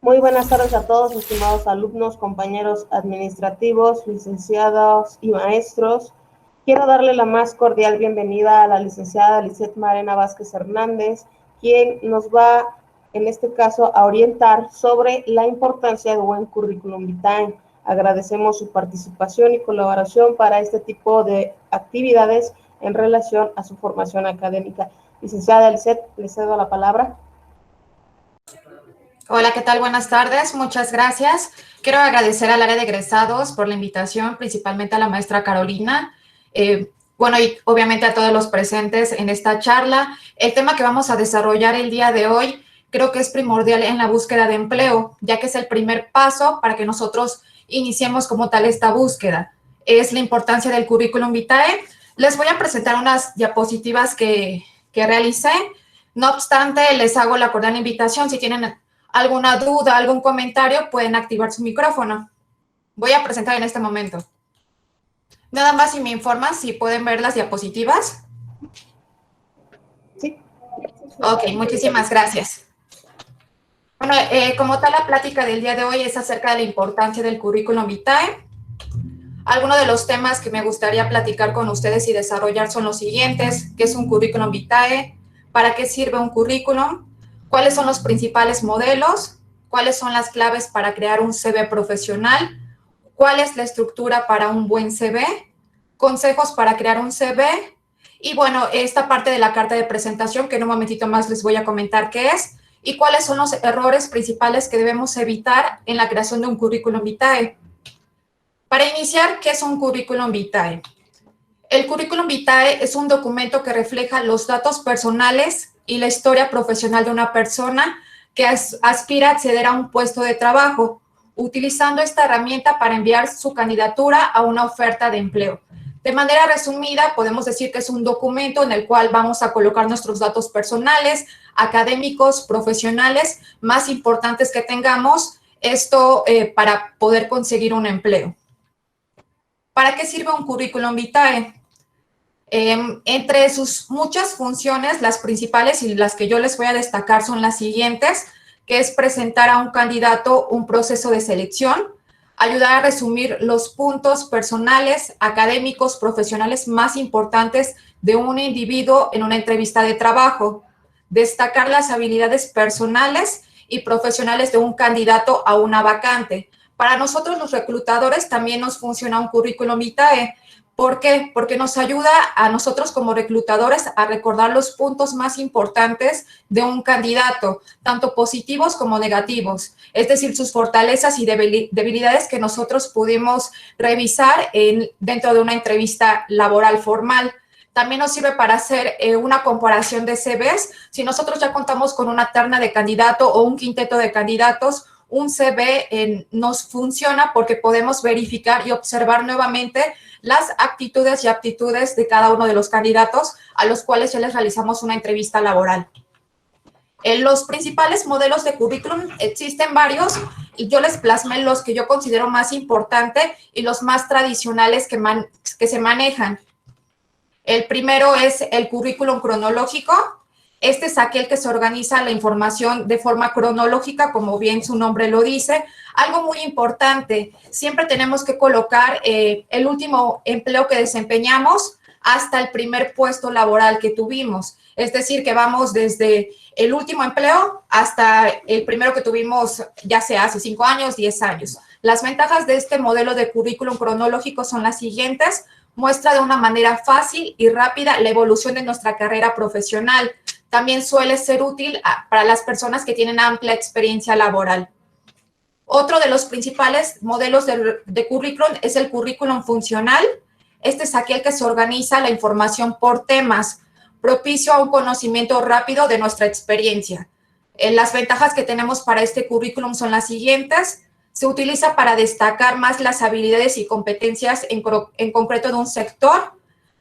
Muy buenas tardes a todos, estimados alumnos, compañeros administrativos, licenciados y maestros. Quiero darle la más cordial bienvenida a la licenciada Lisette Marena Vázquez Hernández, quien nos va, en este caso, a orientar sobre la importancia de un buen currículum vitae. Agradecemos su participación y colaboración para este tipo de actividades en relación a su formación académica. Licenciada Lisette, le cedo la palabra. Hola, ¿qué tal? Buenas tardes, muchas gracias. Quiero agradecer al área de egresados por la invitación, principalmente a la maestra Carolina, bueno, y obviamente a todos los presentes en esta charla. El tema que vamos a desarrollar el día de hoy creo que es primordial en la búsqueda de empleo, ya que es el primer paso para que nosotros iniciemos como tal esta búsqueda. Es la importancia del currículum vitae. Les voy a presentar unas diapositivas que realicé. No obstante, les hago la cordial invitación, si tienen alguna duda, algún comentario, pueden activar su micrófono. Voy a presentar en este momento. Nada más si me informan si pueden ver las diapositivas. Sí. Ok, muchísimas gracias. Bueno, como tal, la plática del día de hoy es acerca de la importancia del currículum vitae. Algunos de los temas que me gustaría platicar con ustedes y desarrollar son los siguientes: ¿qué es un currículum vitae? ¿Para qué sirve un currículum? ¿Cuáles son los principales modelos? ¿Cuáles son las claves para crear un CV profesional? ¿Cuál es la estructura para un buen CV? ¿Consejos para crear un CV? Y bueno, esta parte de la carta de presentación, que en un momentito más les voy a comentar qué es, y cuáles son los errores principales que debemos evitar en la creación de un currículum vitae. Para iniciar, ¿qué es un currículum vitae? El currículum vitae es un documento que refleja los datos personales y la historia profesional de una persona que aspira a acceder a un puesto de trabajo, utilizando esta herramienta para enviar su candidatura a una oferta de empleo. De manera resumida, podemos decir que es un documento en el cual vamos a colocar nuestros datos personales, académicos, profesionales, más importantes que tengamos, esto para poder conseguir un empleo. ¿Para qué sirve un currículum vitae? Entre sus muchas funciones, las principales y las que yo les voy a destacar son las siguientes, que es presentar a un candidato un proceso de selección, ayudar a resumir los puntos personales, académicos, profesionales más importantes de un individuo en una entrevista de trabajo, destacar las habilidades personales y profesionales de un candidato a una vacante. Para nosotros los reclutadores también nos funciona un currículum vitae. ¿Por qué? Porque nos ayuda a nosotros como reclutadores a recordar los puntos más importantes de un candidato, tanto positivos como negativos, es decir, sus fortalezas y debilidades que nosotros pudimos revisar dentro de una entrevista laboral formal. También nos sirve para hacer una comparación de CVs. Si nosotros ya contamos con una terna de candidato o un quinteto de candidatos, un CV nos funciona porque podemos verificar y observar nuevamente las actitudes y aptitudes de cada uno de los candidatos a los cuales ya les realizamos una entrevista laboral. Los principales modelos de currículum, existen varios, y yo les plasmé los que yo considero más importantes y los más tradicionales que se manejan. El primero es el currículum cronológico. Este es aquel que se organiza la información de forma cronológica, como bien su nombre lo dice. Algo muy importante, siempre tenemos que colocar el último empleo que desempeñamos hasta el primer puesto laboral que tuvimos. Es decir, que vamos desde el último empleo hasta el primero que tuvimos, ya sea hace 5 años, 10 años. Las ventajas de este modelo de currículum cronológico son las siguientes: muestra de una manera fácil y rápida la evolución de nuestra carrera profesional. También suele ser útil para las personas que tienen amplia experiencia laboral. Otro de los principales modelos de currículum es el currículum funcional. Este es aquel que se organiza la información por temas, propicio a un conocimiento rápido de nuestra experiencia. Las ventajas que tenemos para este currículum son las siguientes: se utiliza para destacar más las habilidades y competencias en concreto de un sector,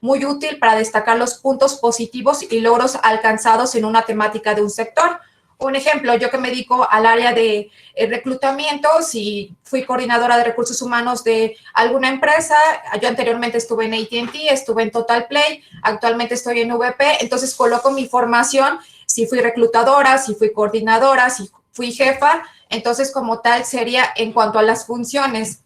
muy útil para destacar los puntos positivos y logros alcanzados en una temática de un sector. Un ejemplo, yo que me dedico al área de reclutamiento, si fui coordinadora de recursos humanos de alguna empresa, yo anteriormente estuve en AT&T, estuve en Total Play, actualmente estoy en VP, entonces coloco mi formación, si fui reclutadora, si fui coordinadora, si fui jefa, entonces como tal sería en cuanto a las funciones.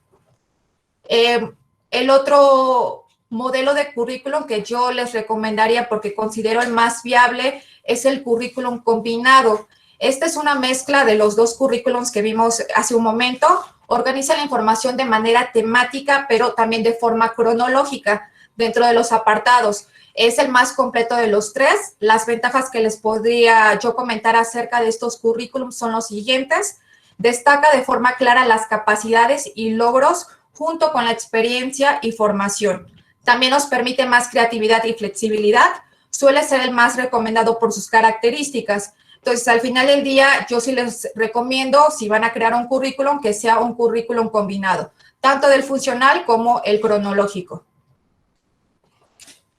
El otro modelo de currículum que yo les recomendaría porque considero el más viable es el currículum combinado. Esta es una mezcla de los dos currículums que vimos hace un momento. Organiza la información de manera temática, pero también de forma cronológica dentro de los apartados. Es el más completo de los tres. Las ventajas que les podría yo comentar acerca de estos currículums son los siguientes. Destaca de forma clara las capacidades y logros junto con la experiencia y formación. También nos permite más creatividad y flexibilidad. Suele ser el más recomendado por sus características. Entonces, al final del día, yo sí les recomiendo, si van a crear un currículum, que sea un currículum combinado, tanto del funcional como el cronológico.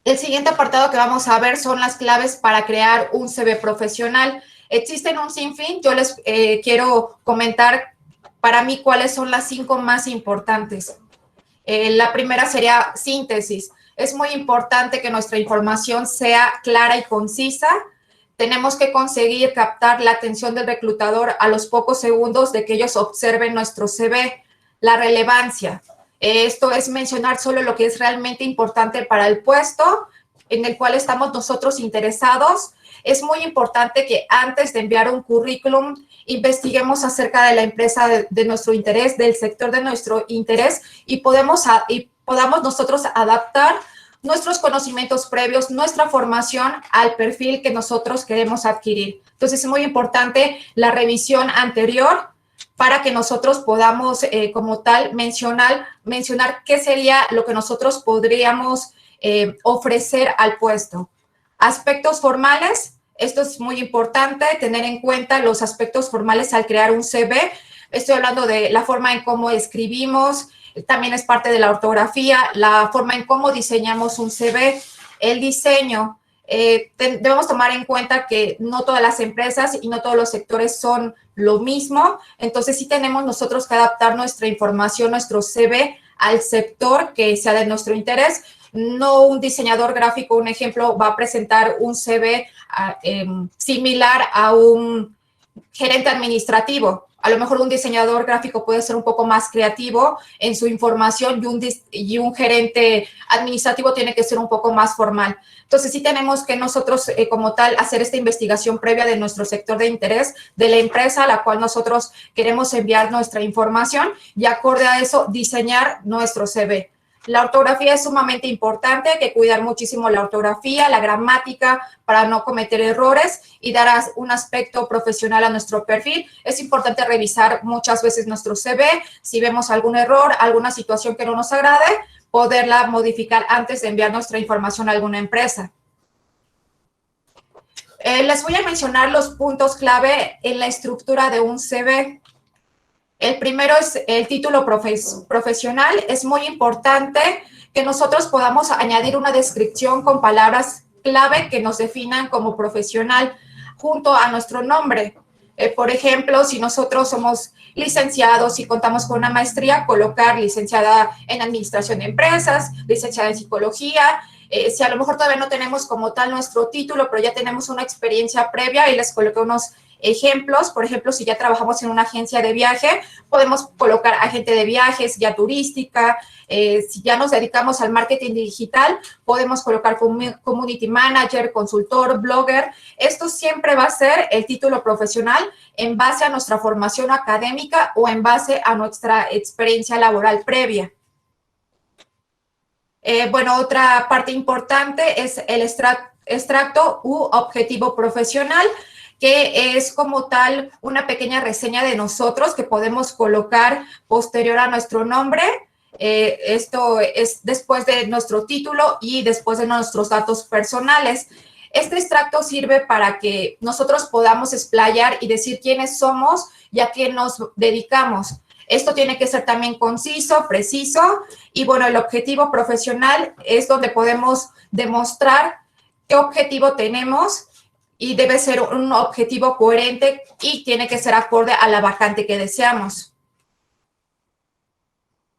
El siguiente apartado que vamos a ver son las claves para crear un CV profesional. Existen un sinfín, yo les quiero comentar para mí cuáles son las 5 más importantes. La primera sería síntesis. Es muy importante que nuestra información sea clara y concisa. Tenemos que conseguir captar la atención del reclutador a los pocos segundos de que ellos observen nuestro CV. La relevancia. Esto es mencionar solo lo que es realmente importante para el puesto en el cual estamos nosotros interesados. Es muy importante que antes de enviar un currículum investiguemos acerca de la empresa de nuestro interés, del sector de nuestro interés y podamos nosotros adaptar nuestros conocimientos previos, nuestra formación al perfil que nosotros queremos adquirir. Entonces, es muy importante la revisión anterior para que nosotros podamos, como tal, mencionar qué sería lo que nosotros podríamos ofrecer al puesto. Aspectos formales. Esto es muy importante, tener en cuenta los aspectos formales al crear un CV. Estoy hablando de la forma en cómo escribimos, también es parte de la ortografía, la forma en cómo diseñamos un CV, el diseño. Debemos tomar en cuenta que no todas las empresas y no todos los sectores son lo mismo, entonces sí tenemos nosotros que adaptar nuestra información, nuestro CV al sector que sea de nuestro interés. No un diseñador gráfico, un ejemplo, va a presentar un CV similar a un gerente administrativo. A lo mejor un diseñador gráfico puede ser un poco más creativo en su información y un gerente administrativo tiene que ser un poco más formal. Entonces, sí tenemos que nosotros, como tal, hacer esta investigación previa de nuestro sector de interés, de la empresa a la cual nosotros queremos enviar nuestra información y acorde a eso, diseñar nuestro CV. La ortografía es sumamente importante, hay que cuidar muchísimo la ortografía, la gramática, para no cometer errores y dar un aspecto profesional a nuestro perfil. Es importante revisar muchas veces nuestro CV, si vemos algún error, alguna situación que no nos agrade, poderla modificar antes de enviar nuestra información a alguna empresa. Les voy a mencionar los puntos clave en la estructura de un CV. El primero es el título profesional. Es muy importante que nosotros podamos añadir una descripción con palabras clave que nos definan como profesional junto a nuestro nombre. Por ejemplo, si nosotros somos licenciados y contamos con una maestría, colocar licenciada en administración de empresas, licenciada en psicología. Si a lo mejor todavía no tenemos como tal nuestro título, pero ya tenemos una experiencia previa y les coloqué unos ejemplos. Por ejemplo, si ya trabajamos en una agencia de viaje, podemos colocar agente de viajes, guía turística. Si ya nos dedicamos al marketing digital, podemos colocar community manager, consultor, blogger. Esto siempre va a ser el título profesional en base a nuestra formación académica o en base a nuestra experiencia laboral previa. Bueno, otra parte importante es el extracto u objetivo profesional, que es como tal una pequeña reseña de nosotros que podemos colocar posterior a nuestro nombre. Esto es después de nuestro título y después de nuestros datos personales. Este extracto sirve para que nosotros podamos explayar y decir quiénes somos y a qué nos dedicamos. Esto tiene que ser también conciso, preciso y, bueno, el objetivo profesional es donde podemos demostrar qué objetivo tenemos y debe ser un objetivo coherente y tiene que ser acorde a la vacante que deseamos.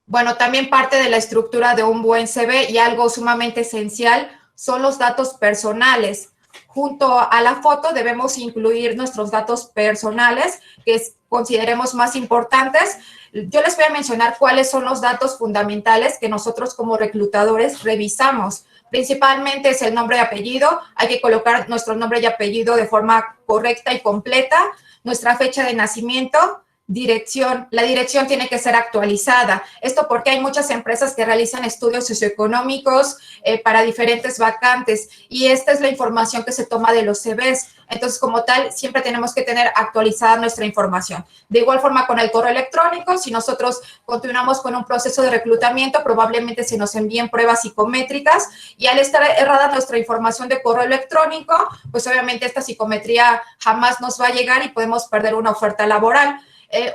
Bueno, también parte de la estructura de un buen CV y algo sumamente esencial son los datos personales. junto a la foto debemos incluir nuestros datos personales, que consideremos más importantes. Yo les voy a mencionar cuáles son los datos fundamentales que nosotros como reclutadores revisamos. Principalmente es el nombre y apellido. Hay que colocar nuestro nombre y apellido de forma correcta y completa. Nuestra fecha de nacimiento, dirección. La dirección tiene que ser actualizada. Esto porque hay muchas empresas que realizan estudios socioeconómicos para diferentes vacantes y esta es la información que se toma de los CVs. Entonces, como tal, siempre tenemos que tener actualizada nuestra información. De igual forma, con el correo electrónico, si nosotros continuamos con un proceso de reclutamiento, probablemente se nos envíen pruebas psicométricas y al estar errada nuestra información de correo electrónico, pues obviamente esta psicometría jamás nos va a llegar y podemos perder una oferta laboral.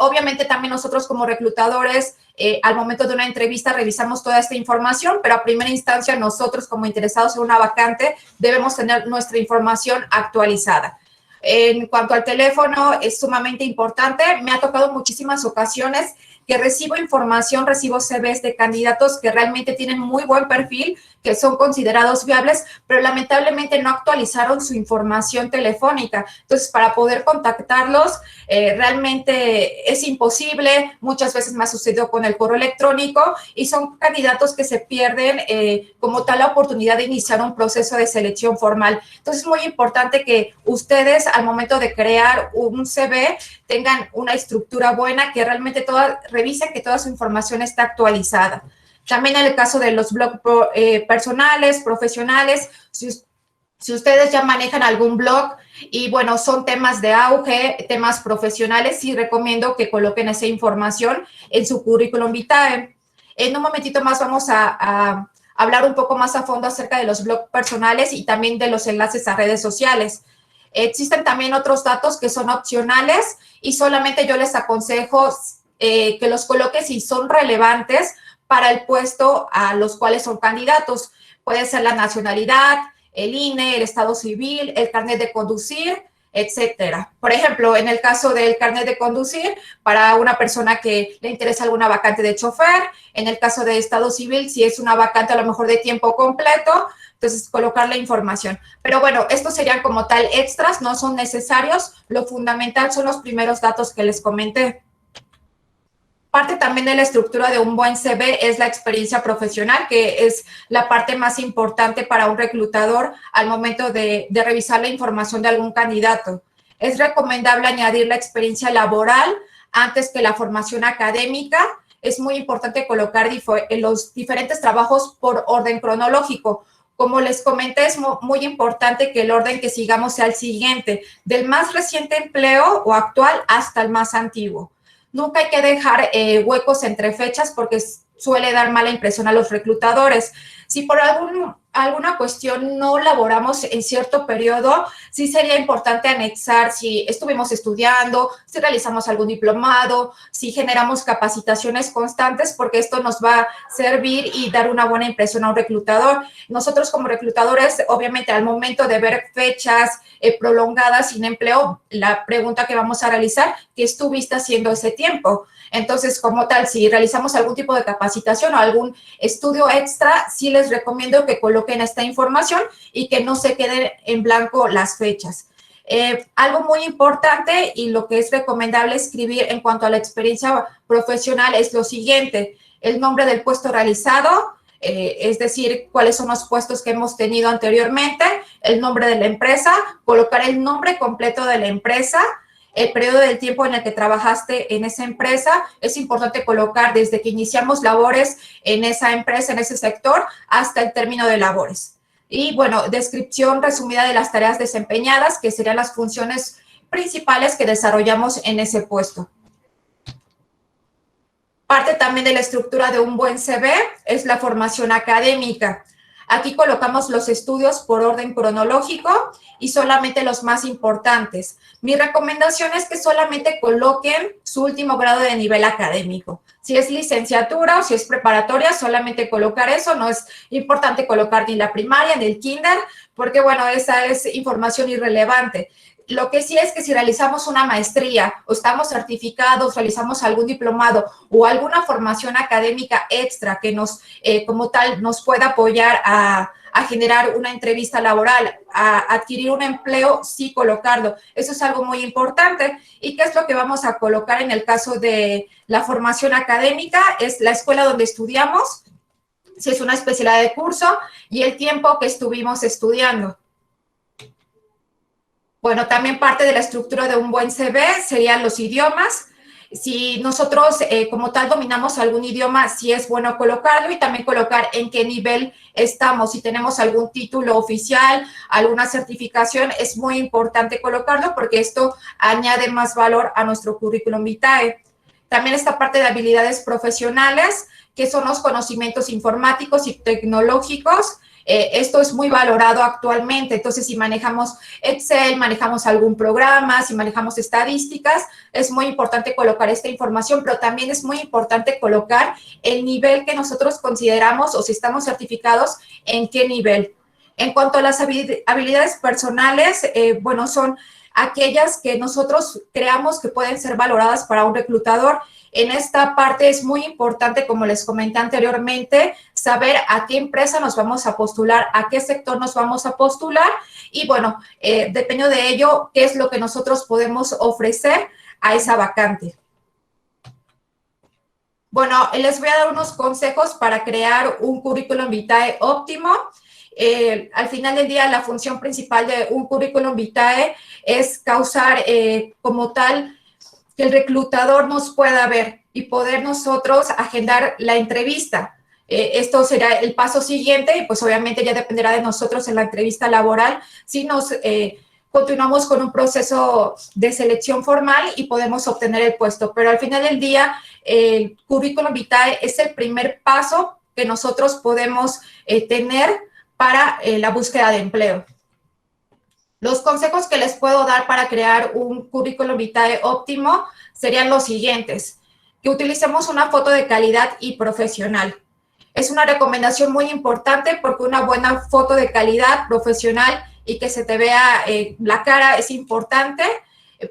Obviamente también nosotros como reclutadores al momento de una entrevista revisamos toda esta información, pero a primera instancia nosotros como interesados en una vacante debemos tener nuestra información actualizada. En cuanto al teléfono, es sumamente importante. Me ha tocado muchísimas ocasiones que recibo información, recibo CVs de candidatos que realmente tienen muy buen perfil, que son considerados viables, pero lamentablemente no actualizaron su información telefónica. Entonces, para poder contactarlos, realmente es imposible. Muchas veces me ha sucedido con el correo electrónico y son candidatos que se pierden como tal la oportunidad de iniciar un proceso de selección formal. Entonces, es muy importante que ustedes, al momento de crear un CV, tengan una estructura buena, que realmente revisen que toda su información está actualizada. También en el caso de los blogs personales, profesionales, si ustedes ya manejan algún blog y, bueno, son temas de auge, temas profesionales, sí recomiendo que coloquen esa información en su currículum vitae. En un momentito más vamos a hablar un poco más a fondo acerca de los blogs personales y también de los enlaces a redes sociales. Existen también otros datos que son opcionales y solamente yo les aconsejo que los coloquen si son relevantes para el puesto a los cuales son candidatos. Puede ser la nacionalidad, el INE, el estado civil, el carnet de conducir, etcétera. Por ejemplo, en el caso del carnet de conducir, para una persona que le interesa alguna vacante de chofer, en el caso de estado civil, si es una vacante a lo mejor de tiempo completo, entonces colocar la información. Pero bueno, estos serían como tal extras, no son necesarios. Lo fundamental son los primeros datos que les comenté. Parte también de la estructura de un buen CV es la experiencia profesional, que es la parte más importante para un reclutador al momento de revisar la información de algún candidato. Es recomendable añadir la experiencia laboral antes que la formación académica. Es muy importante colocar los diferentes trabajos por orden cronológico. Como les comenté, es muy importante que el orden que sigamos sea el siguiente, del más reciente empleo o actual hasta el más antiguo. Nunca hay que dejar huecos entre fechas porque suele dar mala impresión a los reclutadores. Si por alguna cuestión no laboramos en cierto periodo, sí sería importante anexar si estuvimos estudiando, si realizamos algún diplomado, si generamos capacitaciones constantes, porque esto nos va a servir y dar una buena impresión a un reclutador. Nosotros como reclutadores, obviamente, al momento de ver fechas prolongadas sin empleo, la pregunta que vamos a realizar, ¿qué estuviste haciendo ese tiempo? Entonces, como tal, si realizamos algún tipo de capacitación o algún estudio extra, sí les recomiendo que coloquen esta información y que no se queden en blanco las fechas. Algo muy importante y lo que es recomendable escribir en cuanto a la experiencia profesional es lo siguiente: el nombre del puesto realizado, es decir, cuáles son los puestos que hemos tenido anteriormente, el nombre de la empresa, colocar el nombre completo de la empresa, el periodo del tiempo en el que trabajaste en esa empresa. Es importante colocar desde que iniciamos labores en esa empresa, en ese sector, hasta el término de labores. Y, bueno, descripción resumida de las tareas desempeñadas, que serían las funciones principales que desarrollamos en ese puesto. Parte también de la estructura de un buen CV es la formación académica. Aquí colocamos los estudios por orden cronológico y solamente los más importantes. Mi recomendación es que solamente coloquen su último grado de nivel académico. Si es licenciatura o si es preparatoria, solamente colocar eso. No es importante colocar ni la primaria ni el kinder, porque, bueno, esa es información irrelevante. Lo que sí es que si realizamos una maestría o estamos certificados, realizamos algún diplomado o alguna formación académica extra que nos, como tal, nos pueda apoyar a generar una entrevista laboral, a adquirir un empleo, sí colocarlo. Eso es algo muy importante. ¿Y qué es lo que vamos a colocar en el caso de la formación académica? Es la escuela donde estudiamos, si es una especialidad de curso, y el tiempo que estuvimos estudiando. Bueno, también parte de la estructura de un buen CV serían los idiomas. Si nosotros como tal dominamos algún idioma, sí es bueno colocarlo y también colocar en qué nivel estamos. Si tenemos algún título oficial, alguna certificación, es muy importante colocarlo porque esto añade más valor a nuestro currículum vitae. También esta parte de habilidades profesionales, que son los conocimientos informáticos y tecnológicos. Esto es muy valorado actualmente, entonces si manejamos Excel, manejamos algún programa, si manejamos estadísticas, es muy importante colocar esta información, pero también es muy importante colocar el nivel que nosotros consideramos o si estamos certificados, en qué nivel. En cuanto a las habilidades personales, bueno, son aquellas que nosotros creamos que pueden ser valoradas para un reclutador. En esta parte es muy importante, como les comenté anteriormente, saber a qué empresa nos vamos a postular, a qué sector nos vamos a postular y, bueno, dependiendo de ello, qué es lo que nosotros podemos ofrecer a esa vacante. Bueno, les voy a dar unos consejos para crear un currículum vitae óptimo. Al final del día, la función principal de un currículum vitae es causar como tal que el reclutador nos pueda ver y poder nosotros agendar la entrevista. Esto será el paso siguiente y pues obviamente ya dependerá de nosotros en la entrevista laboral si nos continuamos con un proceso de selección formal y podemos obtener el puesto. Pero al final del día, el currículum vitae es el primer paso que nosotros podemos tener para la búsqueda de empleo. Los consejos que les puedo dar para crear un currículum vitae óptimo serían los siguientes: que utilicemos una foto de calidad y profesional. Es una recomendación muy importante porque una buena foto de calidad profesional y que se te vea la cara es importante.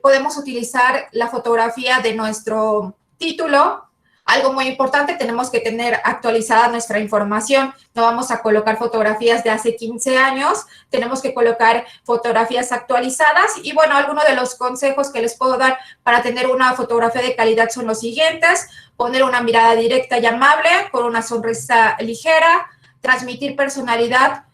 Podemos utilizar la fotografía de nuestro título. Algo muy importante, tenemos que tener actualizada nuestra información. No vamos a colocar fotografías de hace 15 años, tenemos que colocar fotografías actualizadas. Y bueno, algunos de los consejos que les puedo dar para tener una fotografía de calidad son los siguientes: poner una mirada directa y amable, con una sonrisa ligera, transmitir personalidad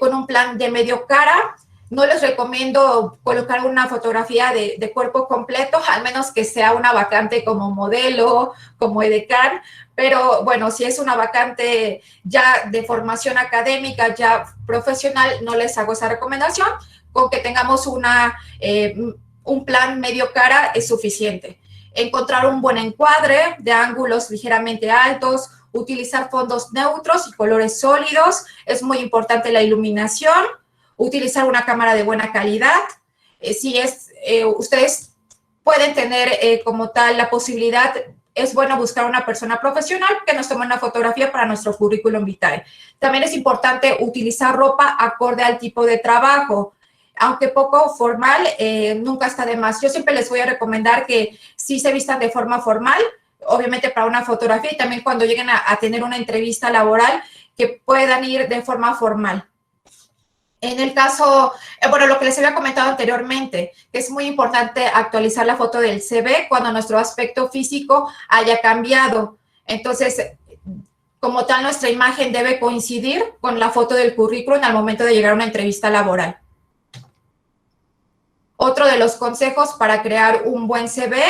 con un plan de medio cara. No les recomiendo colocar una fotografía de cuerpo completo, al menos que sea una vacante como modelo, como edecán, pero bueno, si es una vacante ya de formación académica, ya profesional, no les hago esa recomendación. Con que tengamos un plan medio cara es suficiente. Encontrar un buen encuadre de ángulos ligeramente altos, utilizar fondos neutros y colores sólidos, es muy importante la iluminación. Utilizar una cámara de buena calidad. Ustedes pueden tener como tal la posibilidad, es bueno buscar una persona profesional que nos tome una fotografía para nuestro currículum vitae. También es importante utilizar ropa acorde al tipo de trabajo. Aunque poco formal, nunca está de más. Yo siempre les voy a recomendar que sí se vistan de forma formal, obviamente para una fotografía, y también cuando lleguen a tener una entrevista laboral, que puedan ir de forma formal. En el caso, bueno, lo que les había comentado anteriormente, es muy importante actualizar la foto del CV cuando nuestro aspecto físico haya cambiado. Entonces, como tal, nuestra imagen debe coincidir con la foto del currículum al momento de llegar a una entrevista laboral. Otro de los consejos para crear un buen CV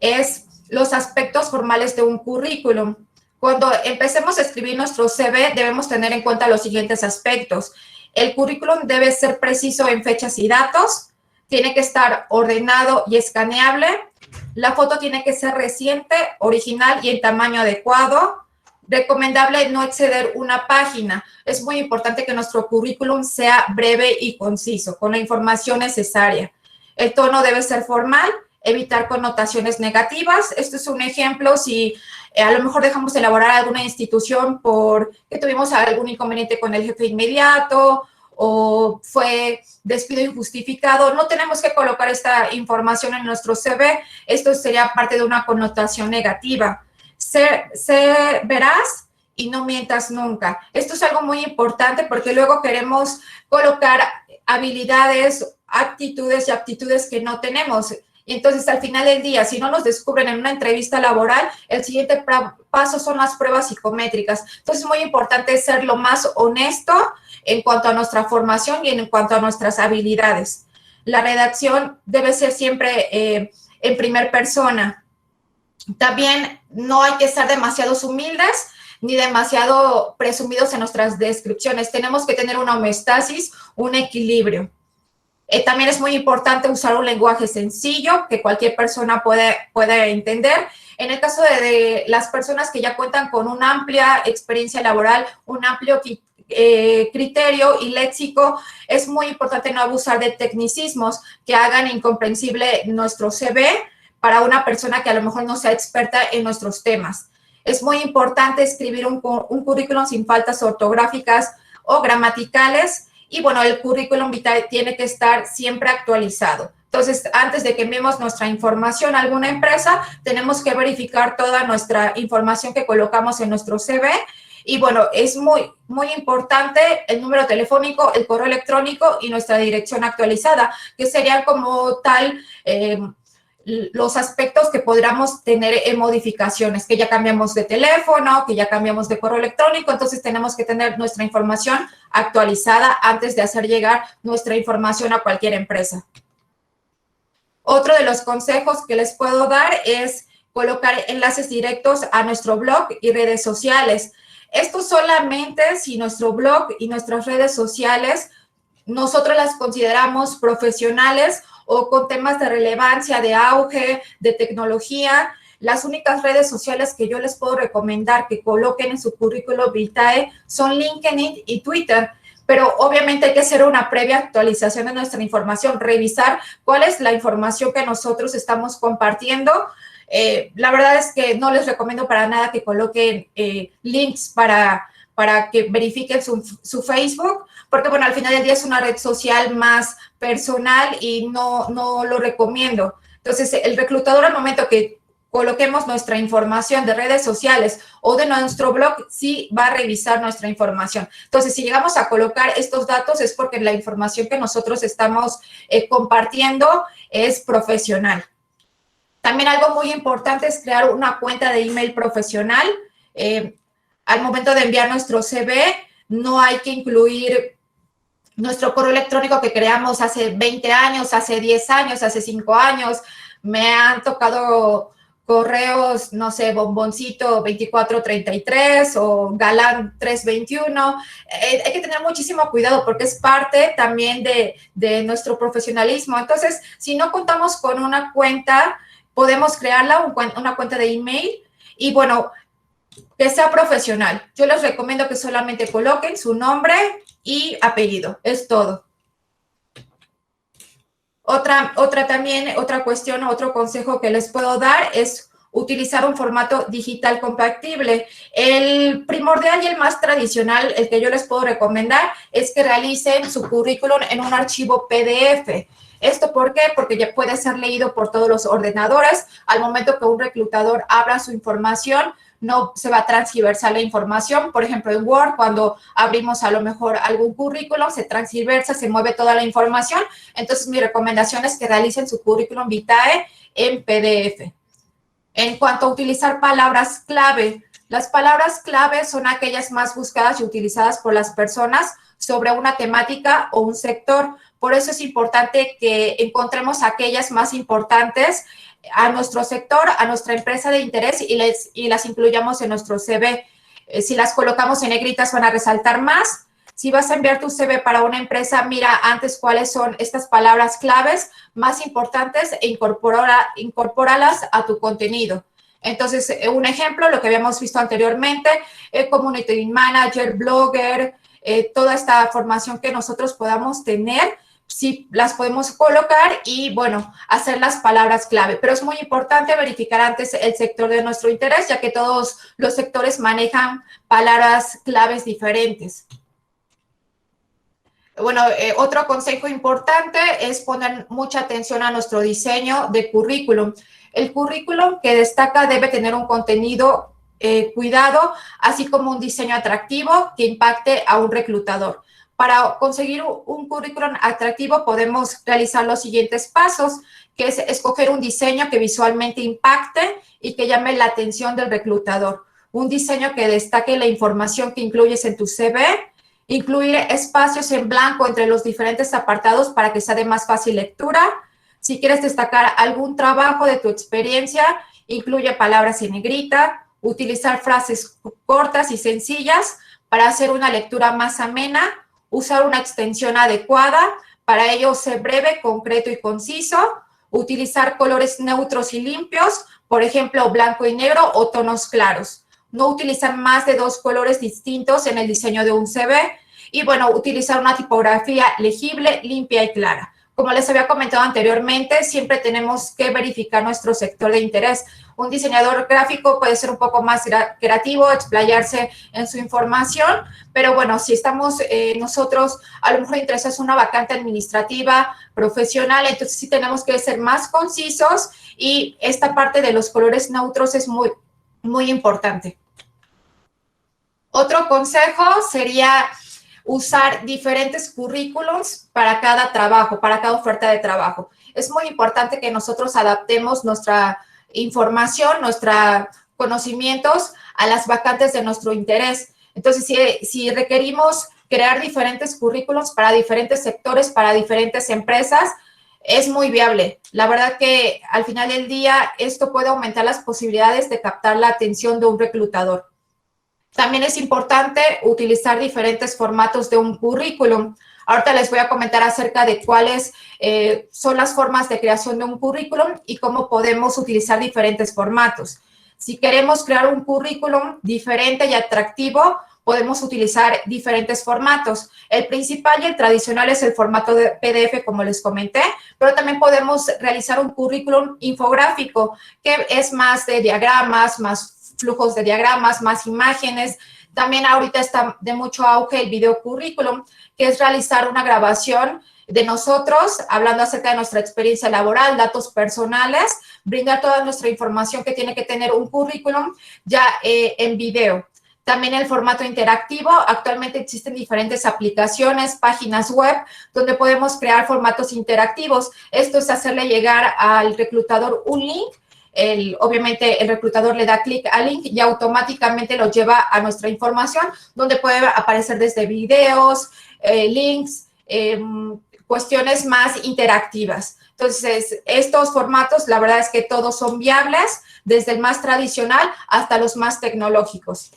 es los aspectos formales de un currículum. Cuando empecemos a escribir nuestro CV, debemos tener en cuenta los siguientes aspectos. El currículum debe ser preciso en fechas y datos, tiene que estar ordenado y escaneable, la foto tiene que ser reciente, original y en tamaño adecuado. Recomendable no exceder una página. Es muy importante que nuestro currículum sea breve y conciso, con la información necesaria. El tono debe ser formal, evitar connotaciones negativas. Esto es un ejemplo si a lo mejor dejamos de elaborar alguna institución porque tuvimos algún inconveniente con el jefe inmediato o fue despido injustificado. No tenemos que colocar esta información en nuestro CV. Esto sería parte de una connotación negativa. Ser veraz y no mientas nunca. Esto es algo muy importante porque luego queremos colocar habilidades, actitudes y aptitudes que no tenemos. Y entonces, al final del día, si no nos descubren en una entrevista laboral, el siguiente paso son las pruebas psicométricas. Entonces, es muy importante ser lo más honesto en cuanto a nuestra formación y en cuanto a nuestras habilidades. La redacción debe ser siempre en primera persona. También no hay que ser demasiados humildes ni demasiado presumidos en nuestras descripciones. Tenemos que tener una homeostasis, un equilibrio. También es muy importante usar un lenguaje sencillo que cualquier persona puede entender. En el caso de las personas que ya cuentan con una amplia experiencia laboral, un amplio criterio y léxico, es muy importante no abusar de tecnicismos que hagan incomprensible nuestro CV para una persona que a lo mejor no sea experta en nuestros temas. Es muy importante escribir un currículum sin faltas ortográficas o gramaticales. Y bueno, el currículum vitae tiene que estar siempre actualizado. Entonces, antes de que enviemos nuestra información a alguna empresa, tenemos que verificar toda nuestra información que colocamos en nuestro CV. Y bueno, es muy, muy importante el número telefónico, el correo electrónico y nuestra dirección actualizada, que serían como tal los aspectos que podríamos tener en modificaciones, que ya cambiamos de teléfono, que ya cambiamos de correo electrónico, entonces tenemos que tener nuestra información actualizada antes de hacer llegar nuestra información a cualquier empresa. Otro de los consejos que les puedo dar es colocar enlaces directos a nuestro blog y redes sociales. Esto solamente si nuestro blog y nuestras redes sociales nosotros las consideramos profesionales o con temas de relevancia, de auge, de tecnología. Las únicas redes sociales que yo les puedo recomendar que coloquen en su currículum vitae son LinkedIn y Twitter. Pero obviamente hay que hacer una previa actualización de nuestra información, revisar cuál es la información que nosotros estamos compartiendo. La verdad es que no les recomiendo para nada que coloquen links para que verifiquen su Facebook, porque, bueno, al final del día es una red social más personal y no lo recomiendo. Entonces, el reclutador, al momento que coloquemos nuestra información de redes sociales o de nuestro blog, sí va a revisar nuestra información. Entonces, si llegamos a colocar estos datos es porque la información que nosotros estamos compartiendo es profesional. También algo muy importante es crear una cuenta de email profesional. Al momento de enviar nuestro CV, no hay que incluir nuestro correo electrónico que creamos hace 20 años, hace 10 años, hace 5 años. Me han tocado correos, no sé, bomboncito 2433 o galán 321. Hay que tener muchísimo cuidado porque es parte también de nuestro profesionalismo. Entonces, si no contamos con una cuenta, podemos crearla, una cuenta de email y, bueno, que sea profesional. Yo les recomiendo que solamente coloquen su nombre y apellido, es todo. Otra cuestión, otro consejo que les puedo dar es utilizar un formato digital compatible. El primordial y el más tradicional, el que yo les puedo recomendar, es que realicen su currículum en un archivo PDF. ¿Esto por qué? Porque ya puede ser leído por todos los ordenadores. Al momento que un reclutador abra su información, no se va a transgiversar la información. Por ejemplo, en Word, cuando abrimos a lo mejor algún currículum, se transgiversa, se mueve toda la información. Entonces, mi recomendación es que realicen su currículum vitae en PDF. En cuanto a utilizar palabras clave, las palabras clave son aquellas más buscadas y utilizadas por las personas sobre una temática o un sector. Por eso es importante que encontremos aquellas más importantes a nuestro sector, a nuestra empresa de interés y las incluyamos en nuestro CV. Si las colocamos en negritas van a resaltar más. Si vas a enviar tu CV para una empresa, mira antes cuáles son estas palabras claves más importantes e incorpóralas a tu contenido. Entonces, un ejemplo, lo que habíamos visto anteriormente, Community Manager, Blogger, toda esta formación que nosotros podamos tener, sí las podemos colocar y, bueno, hacer las palabras clave. Pero es muy importante verificar antes el sector de nuestro interés, ya que todos los sectores manejan palabras claves diferentes. Bueno, otro consejo importante es poner mucha atención a nuestro diseño de currículum. El currículum que destaca debe tener un contenido cuidado, así como un diseño atractivo que impacte a un reclutador. Para conseguir un currículum atractivo podemos realizar los siguientes pasos, que es escoger un diseño que visualmente impacte y que llame la atención del reclutador. Un diseño que destaque la información que incluyes en tu CV, incluir espacios en blanco entre los diferentes apartados para que sea de más fácil lectura. Si quieres destacar algún trabajo de tu experiencia, incluye palabras en negrita, utilizar frases cortas y sencillas para hacer una lectura más amena, usar una extensión adecuada, para ello ser breve, concreto y conciso, utilizar colores neutros y limpios, por ejemplo, blanco y negro o tonos claros. No utilizar más de 2 colores distintos en el diseño de un CV y, bueno, utilizar una tipografía legible, limpia y clara. Como les había comentado anteriormente, siempre tenemos que verificar nuestro sector de interés. Un diseñador gráfico puede ser un poco más creativo, explayarse en su información, pero bueno, si estamos nosotros a lo mejor interesados en una vacante administrativa, profesional, entonces sí tenemos que ser más concisos y esta parte de los colores neutros es muy importante. Otro consejo sería usar diferentes currículums para cada trabajo, para cada oferta de trabajo. Es muy importante que nosotros adaptemos nuestra información, nuestros conocimientos a las vacantes de nuestro interés. Entonces, si requerimos crear diferentes currículums para diferentes sectores, para diferentes empresas, es muy viable. La verdad que al final del día esto puede aumentar las posibilidades de captar la atención de un reclutador. También es importante utilizar diferentes formatos de un currículum. Ahorita les voy a comentar acerca de cuáles son las formas de creación de un currículum y cómo podemos utilizar diferentes formatos. Si queremos crear un currículum diferente y atractivo, podemos utilizar diferentes formatos. El principal y el tradicional es el formato de PDF, como les comenté, pero también podemos realizar un currículum infográfico, que es más de diagramas, más flujos de diagramas, más imágenes. También ahorita está de mucho auge el video currículum, que es realizar una grabación de nosotros, hablando acerca de nuestra experiencia laboral, datos personales, brindar toda nuestra información que tiene que tener un currículum ya en video. También el formato interactivo, actualmente existen diferentes aplicaciones, páginas web, donde podemos crear formatos interactivos. Esto es hacerle llegar al reclutador un link. Obviamente el reclutador le da clic al link y automáticamente lo lleva a nuestra información, donde puede aparecer desde videos, links, cuestiones más interactivas. Entonces, estos formatos, la verdad es que todos son viables, desde el más tradicional hasta los más tecnológicos.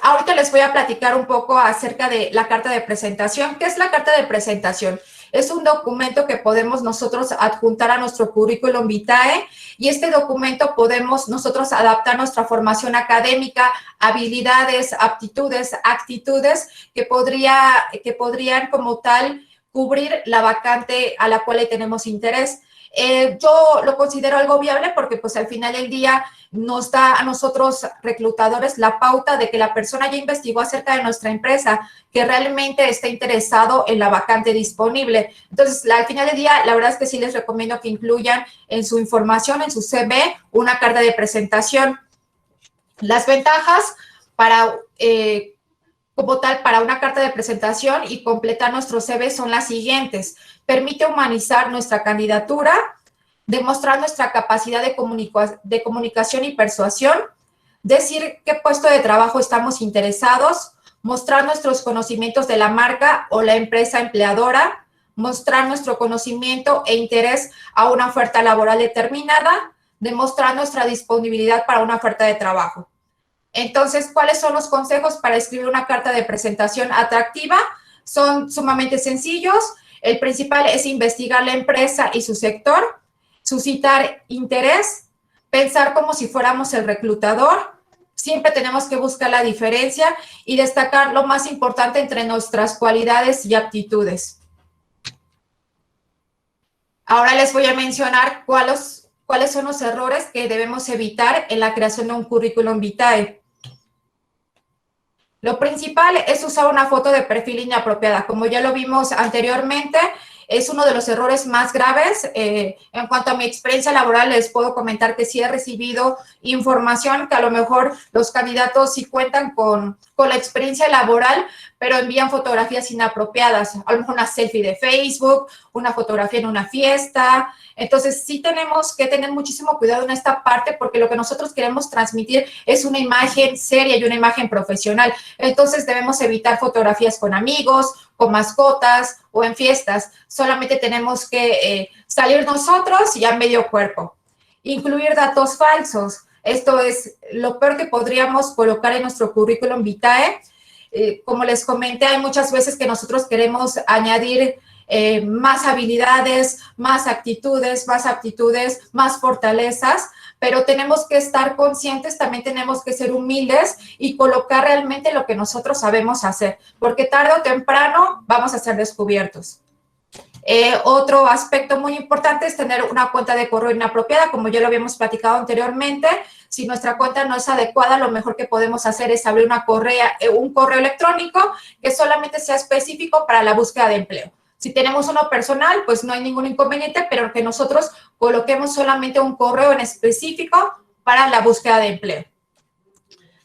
Ahorita les voy a platicar un poco acerca de la carta de presentación. ¿Qué es la carta de presentación? Es un documento que podemos nosotros adjuntar a nuestro currículum vitae y este documento podemos nosotros adaptar nuestra formación académica, habilidades, aptitudes, actitudes que podrían como tal cubrir la vacante a la cual le tenemos interés. Yo lo considero algo viable porque pues al final del día nos da a nosotros reclutadores la pauta de que la persona ya investigó acerca de nuestra empresa, que realmente está interesado en la vacante disponible. Entonces, al final del día, la verdad es que sí les recomiendo que incluyan en su información, en su CV, una carta de presentación. Las ventajas para, como tal, para una carta de presentación y completar nuestro CV son las siguientes. Permite humanizar nuestra candidatura, demostrar nuestra capacidad de comunicación y persuasión, decir qué puesto de trabajo estamos interesados, mostrar nuestros conocimientos de la marca o la empresa empleadora, mostrar nuestro conocimiento e interés a una oferta laboral determinada, demostrar nuestra disponibilidad para una oferta de trabajo. Entonces, ¿cuáles son los consejos para escribir una carta de presentación atractiva? Son sumamente sencillos. El principal es investigar la empresa y su sector, suscitar interés, pensar como si fuéramos el reclutador. Siempre tenemos que buscar la diferencia y destacar lo más importante entre nuestras cualidades y aptitudes. Ahora les voy a mencionar cuáles son los errores que debemos evitar en la creación de un currículum vitae. Lo principal es usar una foto de perfil inapropiada. Como ya lo vimos anteriormente, es uno de los errores más graves. En cuanto a mi experiencia laboral, les puedo comentar que sí he recibido información que a lo mejor los candidatos sí cuentan con la experiencia laboral, pero envían fotografías inapropiadas. A lo mejor una selfie de Facebook, una fotografía en una fiesta. Entonces, sí tenemos que tener muchísimo cuidado en esta parte porque lo que nosotros queremos transmitir es una imagen seria y una imagen profesional. Entonces, debemos evitar fotografías con amigos, con mascotas o en fiestas. Solamente tenemos que salir nosotros y a medio cuerpo. Incluir datos falsos. Esto es lo peor que podríamos colocar en nuestro currículum vitae. Como les comenté, hay muchas veces que nosotros queremos añadir más habilidades, más actitudes, más aptitudes, más fortalezas, pero tenemos que estar conscientes, también tenemos que ser humildes y colocar realmente lo que nosotros sabemos hacer, porque tarde o temprano vamos a ser descubiertos. Otro aspecto muy importante es tener una cuenta de correo inapropiada, como ya lo habíamos platicado anteriormente. Si nuestra cuenta no es adecuada, lo mejor que podemos hacer es abrir un correo electrónico que solamente sea específico para la búsqueda de empleo. Si tenemos uno personal, pues no hay ningún inconveniente, pero que nosotros coloquemos solamente un correo en específico para la búsqueda de empleo.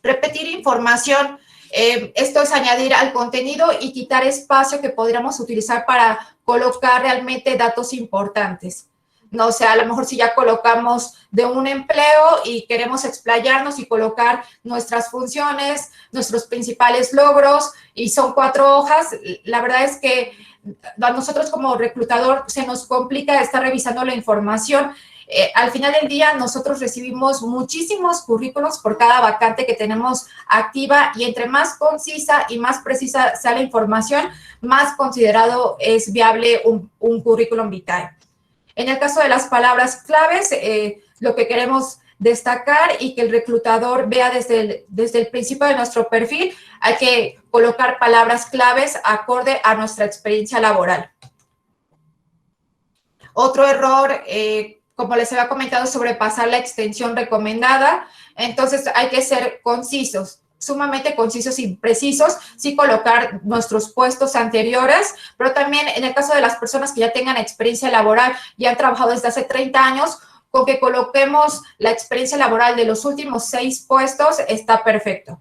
Repetir información. Esto es añadir al contenido y quitar espacio que podríamos utilizar para colocar realmente datos importantes. No sé, a lo mejor si ya colocamos de un empleo y queremos explayarnos y colocar nuestras funciones, nuestros principales logros, y son 4 hojas, la verdad es que a nosotros como reclutador se nos complica estar revisando la información. Al final del día, nosotros recibimos muchísimos currículos por cada vacante que tenemos activa y entre más concisa y más precisa sea la información, más considerado es viable un currículum vitae. En el caso de las palabras claves, lo que queremos destacar y que el reclutador vea desde el principio de nuestro perfil, hay que colocar palabras claves acorde a nuestra experiencia laboral. Otro error, como les había comentado, sobrepasar la extensión recomendada. Entonces, hay que ser concisos, sumamente concisos y precisos, sí colocar nuestros puestos anteriores, pero también en el caso de las personas que ya tengan experiencia laboral y han trabajado desde hace 30 años, con que coloquemos la experiencia laboral de los últimos 6 puestos, está perfecto.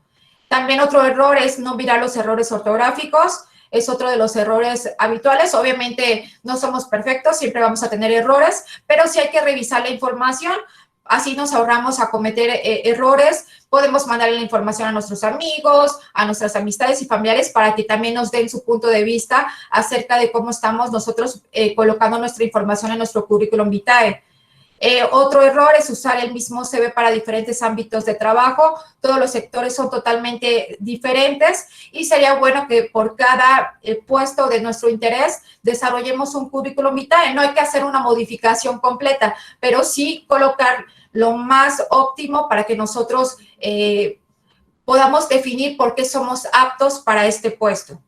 También otro error es no mirar los errores ortográficos. Es otro de los errores habituales. Obviamente no somos perfectos, siempre vamos a tener errores, pero sí hay que revisar la información, así nos ahorramos a cometer errores. Podemos mandar la información a nuestros amigos, a nuestras amistades y familiares para que también nos den su punto de vista acerca de cómo estamos nosotros colocando nuestra información en nuestro currículum vitae. Otro error es usar el mismo CV para diferentes ámbitos de trabajo. Todos los sectores son totalmente diferentes y sería bueno que por cada puesto de nuestro interés desarrollemos un currículum vitae. No hay que hacer una modificación completa, pero sí colocar lo más óptimo para que nosotros podamos definir por qué somos aptos para este puesto.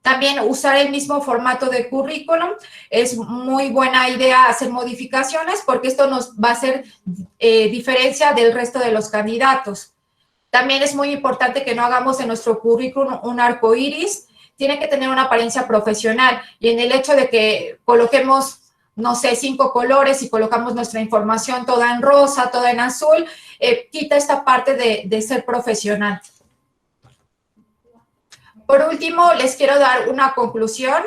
También usar el mismo formato de currículum. Es muy buena idea hacer modificaciones porque esto nos va a hacer diferencia del resto de los candidatos. También es muy importante que no hagamos de nuestro currículum un arco iris. Tiene que tener una apariencia profesional y en el hecho de que coloquemos, no sé, 5 colores y colocamos nuestra información toda en rosa, toda en azul, quita esta parte de ser profesional. Por último, les quiero dar una conclusión,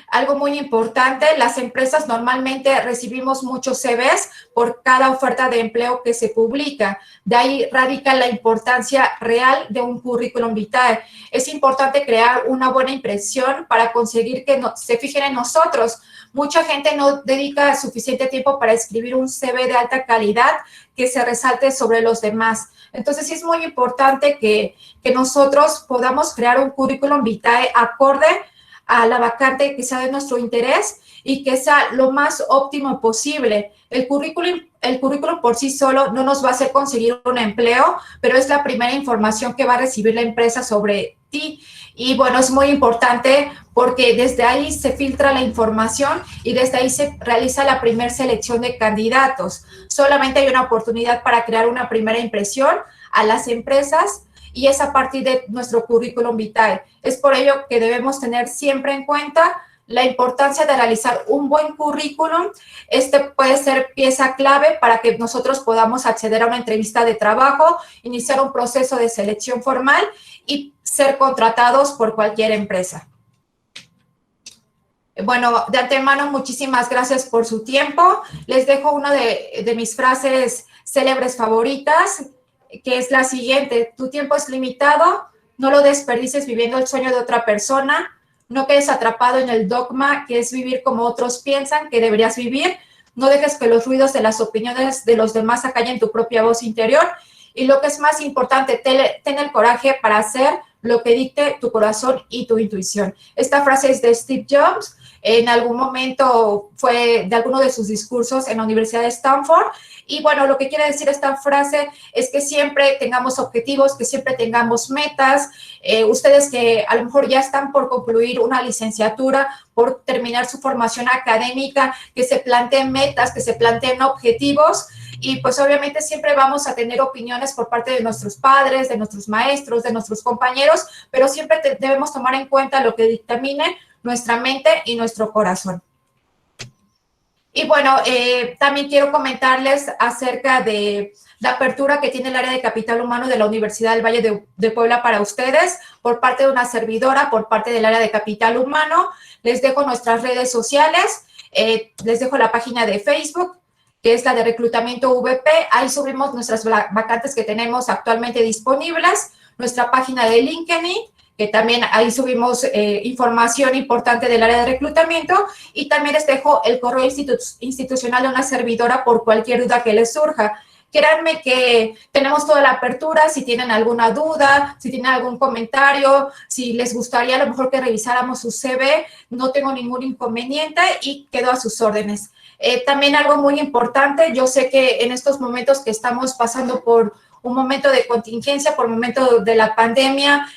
algo muy importante. Las empresas normalmente recibimos muchos CVs por cada oferta de empleo que se publica. De ahí radica la importancia real de un currículum vitae. Es importante crear una buena impresión para conseguir que se fijen en nosotros. Mucha gente no dedica suficiente tiempo para escribir un CV de alta calidad que se resalte sobre los demás. Entonces, sí es muy importante que nosotros podamos crear un currículum vitae acorde a la vacante que sea de nuestro interés y que sea lo más óptimo posible. El currículum por sí solo no nos va a hacer conseguir un empleo, pero es la primera información que va a recibir la empresa sobre ti. Y bueno, es muy importante porque desde ahí se filtra la información y desde ahí se realiza la primera selección de candidatos. Solamente hay una oportunidad para crear una primera impresión a las empresas y es a partir de nuestro currículum vitae. Es por ello que debemos tener siempre en cuenta la importancia de realizar un buen currículum. Este puede ser pieza clave para que nosotros podamos acceder a una entrevista de trabajo, iniciar un proceso de selección formal y ser contratados por cualquier empresa. Bueno, de antemano, muchísimas gracias por su tiempo. Les dejo una de mis frases célebres favoritas, que es la siguiente: tu tiempo es limitado, no lo desperdicies viviendo el sueño de otra persona, no quedes atrapado en el dogma que es vivir como otros piensan que deberías vivir, no dejes que los ruidos de las opiniones de los demás acallen tu propia voz interior, y lo que es más importante, ten el coraje para hacer lo que dicte tu corazón y tu intuición. Esta frase es de Steve Jobs. En algún momento fue de alguno de sus discursos en la Universidad de Stanford. Y bueno, lo que quiere decir esta frase es que siempre tengamos objetivos, que siempre tengamos metas. Ustedes que a lo mejor ya están por concluir una licenciatura, por terminar su formación académica, que se planteen metas, que se planteen objetivos. Y pues obviamente siempre vamos a tener opiniones por parte de nuestros padres, de nuestros maestros, de nuestros compañeros, pero siempre debemos tomar en cuenta lo que dictamine nuestra mente y nuestro corazón. Y bueno, también quiero comentarles acerca de la apertura que tiene el área de capital humano de la Universidad del Valle de Puebla para ustedes, por parte de una servidora, por parte del área de capital humano. Les dejo nuestras redes sociales, les dejo la página de Facebook, que es la de Reclutamiento VP. Ahí subimos nuestras vacantes que tenemos actualmente disponibles, nuestra página de LinkedIn, que también ahí subimos información importante del área de reclutamiento, y también les dejo el correo institucional de una servidora por cualquier duda que les surja. Créanme que tenemos toda la apertura. Si tienen alguna duda, si tienen algún comentario, si les gustaría a lo mejor que revisáramos su CV, no tengo ningún inconveniente y quedo a sus órdenes. También algo muy importante, yo sé que en estos momentos que estamos pasando por un momento de contingencia, por el momento de la pandemia,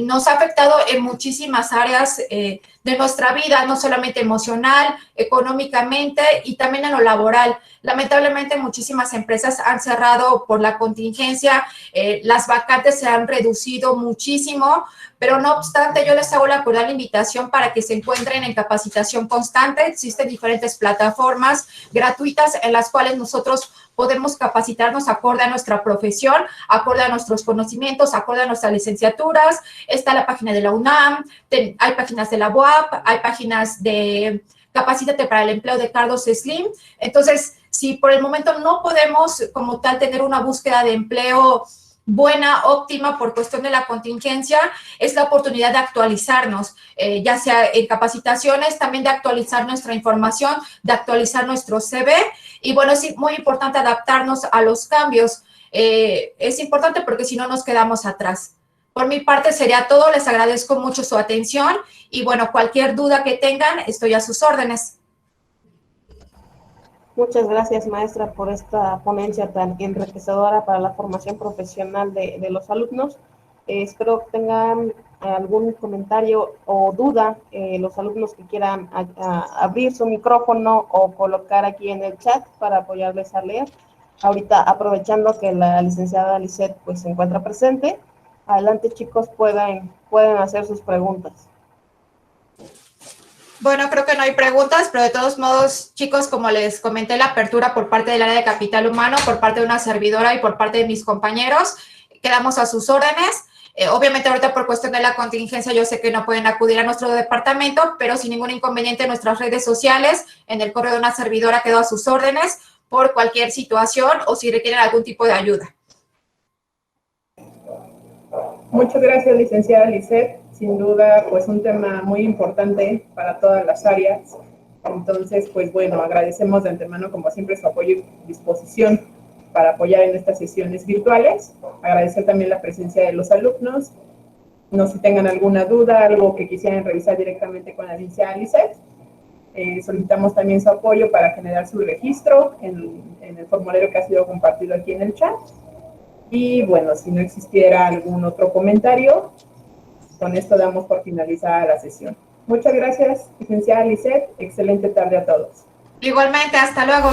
nos ha afectado en muchísimas áreas de nuestra vida, no solamente emocional, económicamente y también en lo laboral. Lamentablemente muchísimas empresas han cerrado por la contingencia, las vacantes se han reducido muchísimo, pero no obstante yo les hago la cordial invitación para que se encuentren en capacitación constante. Existen diferentes plataformas gratuitas en las cuales nosotros podemos capacitarnos acorde a nuestra profesión, acorde a nuestros conocimientos, acorde a nuestras licenciaturas. Está la página de la UNAM, hay páginas de la UAP, hay páginas de Capacítate para el Empleo de Carlos Slim. Entonces, si por el momento no podemos como tal tener una búsqueda de empleo buena, óptima por cuestión de la contingencia, es la oportunidad de actualizarnos, ya sea en capacitaciones, también de actualizar nuestra información, de actualizar nuestro CV. Y bueno, es muy importante adaptarnos a los cambios. Es importante porque si no nos quedamos atrás. Por mi parte sería todo. Les agradezco mucho su atención y bueno, cualquier duda que tengan, estoy a sus órdenes. Muchas gracias, maestra, por esta ponencia tan enriquecedora para la formación profesional de los alumnos. Espero que tengan algún comentario o duda, los alumnos que quieran abrir su micrófono o colocar aquí en el chat para apoyarles a leer. Ahorita, aprovechando que la licenciada Lisette pues, se encuentra presente, adelante, chicos, pueden hacer sus preguntas. Bueno, creo que no hay preguntas, pero de todos modos, chicos, como les comenté, la apertura por parte del área de capital humano, por parte de una servidora y por parte de mis compañeros, quedamos a sus órdenes. Obviamente ahorita por cuestión de la contingencia yo sé que no pueden acudir a nuestro departamento, pero sin ningún inconveniente en nuestras redes sociales, en el correo de una servidora quedo a sus órdenes por cualquier situación o si requieren algún tipo de ayuda. Muchas gracias, licenciada Lisette. Sin duda, pues un tema muy importante para todas las áreas. Entonces, pues bueno, agradecemos de antemano, como siempre, su apoyo y disposición para apoyar en estas sesiones virtuales. Agradecer también la presencia de los alumnos. No sé si tengan alguna duda, algo que quisieran revisar directamente con la licenciada Lisette. Solicitamos también su apoyo para generar su registro en el formulario que ha sido compartido aquí en el chat. Y bueno, si no existiera algún otro comentario, con esto damos por finalizada la sesión. Muchas gracias, licenciada Lisette. Excelente tarde a todos. Igualmente, hasta luego.